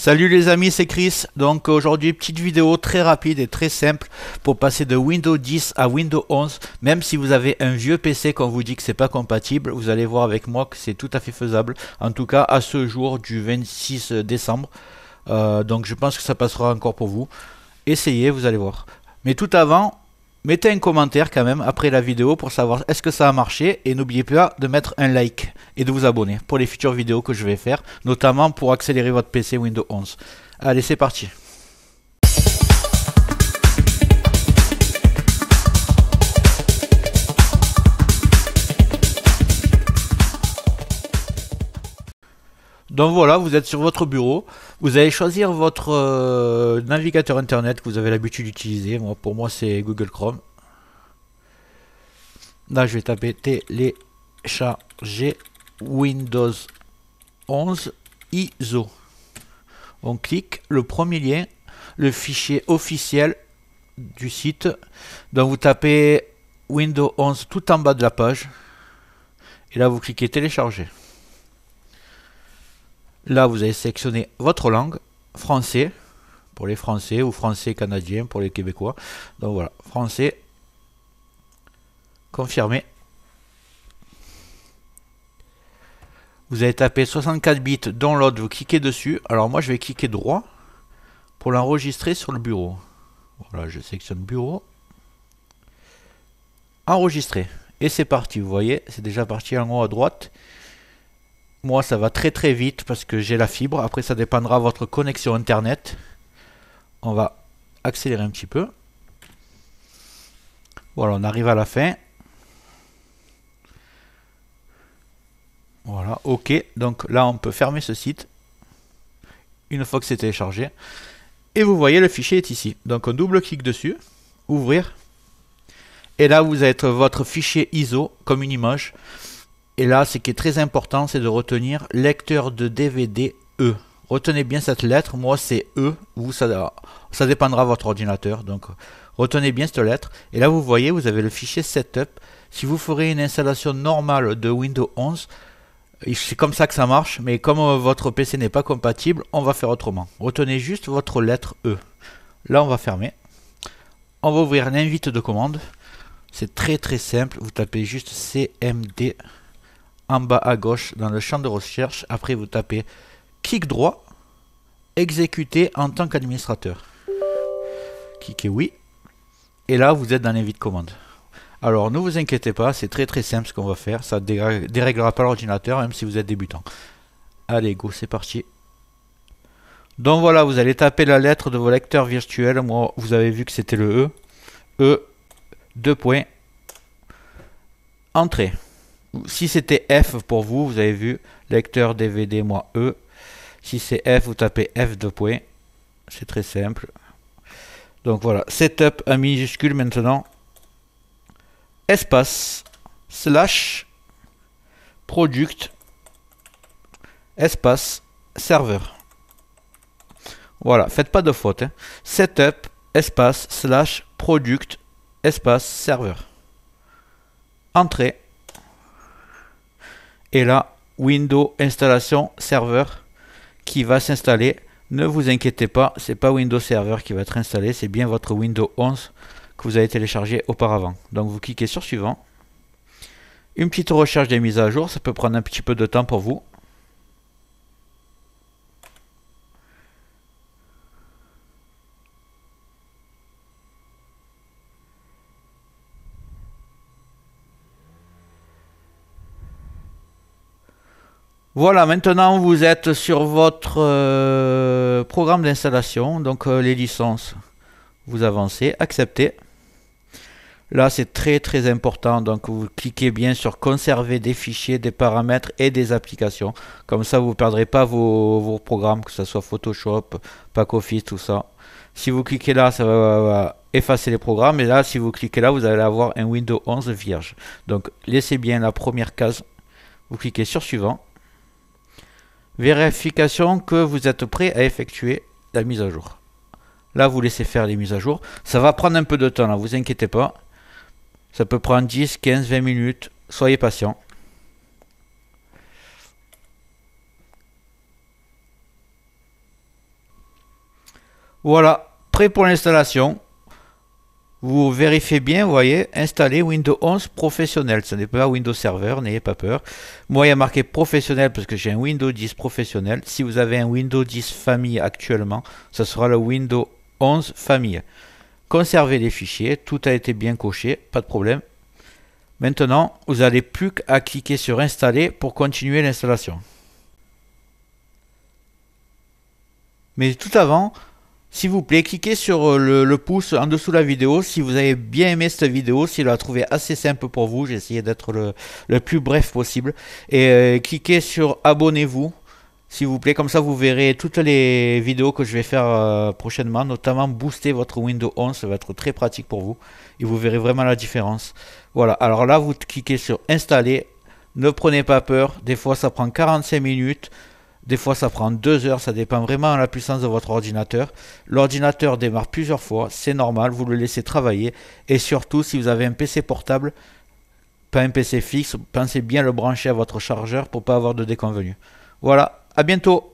Salut les amis, c'est Chris. Donc aujourd'hui, petite vidéo très rapide et très simple pour passer de Windows 10 à Windows 11. Même si vous avez un vieux PC qu'on vous dit que c'est pas compatible, vous allez voir avec moi que c'est tout à fait faisable. En tout cas, à ce jour du 26 décembre. Donc je pense que ça passera encore pour vous. Essayez, vous allez voir. Mais tout avant, mettez un commentaire quand même après la vidéo pour savoir est-ce que ça a marché. Et n'oubliez pas de mettre un like et de vous abonner pour les futures vidéos que je vais faire, notamment pour accélérer votre PC Windows 11. Allez, c'est parti. Donc voilà, vous êtes sur votre bureau, vous allez choisir votre navigateur internet que vous avez l'habitude d'utiliser. Pour moi c'est Google Chrome. Là je vais taper télécharger Windows 11 ISO. On clique le premier lien, le fichier officiel du site. Donc vous tapez Windows 11 tout en bas de la page. Et là vous cliquez télécharger. Là, vous allez sélectionner votre langue, français, pour les Français, ou français canadien pour les Québécois. Donc voilà, français, confirmé. Vous allez taper 64 bits download, vous cliquez dessus. Alors moi, je vais cliquer droit pour l'enregistrer sur le bureau. Voilà, je sélectionne bureau. Enregistrer. Et c'est parti, vous voyez, c'est déjà parti en haut à droite. Moi, ça va très très vite parce que j'ai la fibre. Après, ça dépendra de votre connexion internet. On va accélérer un petit peu. Voilà, on arrive à la fin. Voilà, ok. Donc là, on peut fermer ce site. Une fois que c'est téléchargé. Et vous voyez, le fichier est ici. Donc, on double-clique dessus. Ouvrir. Et là, vous avez votre fichier ISO comme une image. Et là, ce qui est très important, c'est de retenir lecteur de DVD E. Retenez bien cette lettre. Moi, c'est E. Vous, ça dépendra de votre ordinateur. Donc, retenez bien cette lettre. Et là, vous voyez, vous avez le fichier setup. Si vous ferez une installation normale de Windows 11, c'est comme ça que ça marche. Mais comme votre PC n'est pas compatible, on va faire autrement. Retenez juste votre lettre E. Là, on va fermer. On va ouvrir l'invite de commande. C'est très très simple. Vous tapez juste CMD. En bas à gauche dans le champ de recherche, après vous tapez clic droit, exécuter en tant qu'administrateur. Cliquez oui, et là vous êtes dans l'invite commande. Alors ne vous inquiétez pas, c'est très très simple ce qu'on va faire, ça ne déréglera pas l'ordinateur même si vous êtes débutant. Allez go, c'est parti. Donc voilà, vous allez taper la lettre de vos lecteurs virtuels. Moi vous avez vu que c'était le E. E, 2 points, entrée. Si c'était F pour vous, vous avez vu, lecteur DVD, moi E. Si c'est F, vous tapez F 2 points. C'est très simple. Donc voilà, setup en minuscule maintenant. Espace, slash, product, espace, serveur. Voilà, faites pas de faute. Hein. Setup, espace, slash, product, espace, serveur. Entrée. Et là, Windows installation serveur qui va s'installer. Ne vous inquiétez pas, c'est pas Windows Server qui va être installé, c'est bien votre Windows 11 que vous avez téléchargé auparavant. Donc vous cliquez sur suivant. Une petite recherche des mises à jour, ça peut prendre un petit peu de temps pour vous. Voilà, maintenant vous êtes sur votre programme d'installation, donc les licences, vous avancez, acceptez. Là c'est très très important, donc vous cliquez bien sur conserver des fichiers, des paramètres et des applications. Comme ça vous ne perdrez pas vos programmes, que ce soit Photoshop, Pack Office, tout ça. Si vous cliquez là, ça va effacer les programmes, et là si vous cliquez là, vous allez avoir un Windows 11 vierge. Donc laissez bien la première case, vous cliquez sur suivant. Vérification que vous êtes prêt à effectuer la mise à jour. Là, vous laissez faire les mises à jour. Ça va prendre un peu de temps, là, vous inquiétez pas. Ça peut prendre 10, 15, 20 minutes. Soyez patient. Voilà, prêt pour l'installation. Vous vérifiez bien, vous voyez, installer Windows 11 professionnel. Ce n'est pas Windows Server, n'ayez pas peur. Moi, il y a marqué professionnel parce que j'ai un Windows 10 professionnel. Si vous avez un Windows 10 famille actuellement, ce sera le Windows 11 famille. Conservez les fichiers, tout a été bien coché, pas de problème. Maintenant, vous n'avez plus qu'à cliquer sur installer pour continuer l'installation. Mais tout avant, s'il vous plaît, cliquez sur le pouce en dessous de la vidéo si vous avez bien aimé cette vidéo, si vous la trouvez assez simple pour vous. J'ai essayé d'être le plus bref possible. Et cliquez sur abonnez-vous, s'il vous plaît. Comme ça, vous verrez toutes les vidéos que je vais faire prochainement, notamment booster votre Windows 11. Ça va être très pratique pour vous. Et vous verrez vraiment la différence. Voilà, alors là, vous cliquez sur installer. Ne prenez pas peur. Des fois, ça prend 45 minutes. Des fois ça prend 2 heures, ça dépend vraiment de la puissance de votre ordinateur. L'ordinateur démarre plusieurs fois, c'est normal, vous le laissez travailler. Et surtout si vous avez un PC portable, pas un PC fixe, pensez bien le brancher à votre chargeur pour ne pas avoir de déconvenus. Voilà, à bientôt.